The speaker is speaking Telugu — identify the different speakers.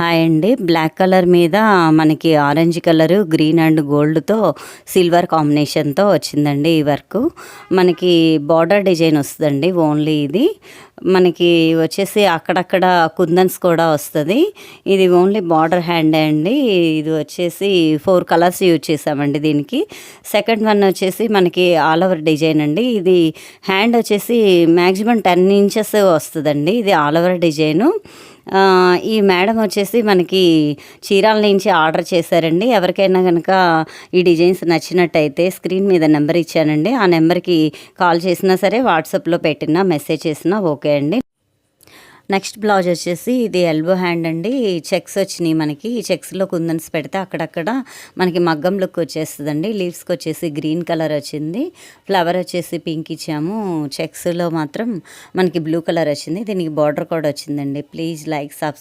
Speaker 1: హాయ్ అండి. బ్లాక్ కలర్ మీద మనకి ఆరెంజ్ కలరు, గ్రీన్ అండ్ గోల్డ్‌తో సిల్వర్ కాంబినేషన్‌తో వచ్చిందండి ఈ వర్కు. మనకి బార్డర్ డిజైన్ వస్తదండి ఓన్లీ ఇది. మనకి వచ్చేసి అక్కడక్కడ కుందన్స్ కూడా వస్తది. ఇది ఓన్లీ బార్డర్ హ్యాండే అండి. ఇది వచ్చేసి 4 కలర్స్ యూజ్ చేసామండి దీనికి. సెకండ్ వన్ వచ్చేసి మనకి ఆల్ ఓవర్ డిజైన్ అండి. ఇది హ్యాండ్ వచ్చేసి మాక్సిమం 10 ఇంచెస్ వస్తదండి. ఇది ఆల్ ఓవర్ డిజైను. ఈ మేడం వచ్చేసి మనకి చీరాల నుంచి ఆర్డర్ చేశారండి. ఎవరికైనా గనక ఈ డిజైన్స్ నచ్చినట్టయితే స్క్రీన్ మీద నెంబర్ ఇచ్చానండి. ఆ నెంబర్‌కి కాల్ చేసినా సరే, వాట్సాప్‌లో పెట్టినా, మెసేజ్ చేసినా ఓకే అండి. నెక్స్ట్ బ్లౌజ్ వచ్చేసి ఇది ఎల్బో హ్యాండ్ అండి. చెక్స్ వచ్చినాయి మనకి. ఈ చెక్స్‌లో కుందన్స్ పెడితే అక్కడక్కడ మనకి మగ్గం లుక్ వచ్చేస్తదండి. లీవ్స్‌కి వచ్చేసి గ్రీన్ కలర్ వచ్చింది. ఫ్లవర్ వచ్చేసి పింక్ ఇచ్చాము. చెక్స్‌లో మాత్రం మనకి బ్లూ కలర్ వచ్చింది. దీనికి బార్డర్ కూడా వచ్చిందండి. Please like, subscribe.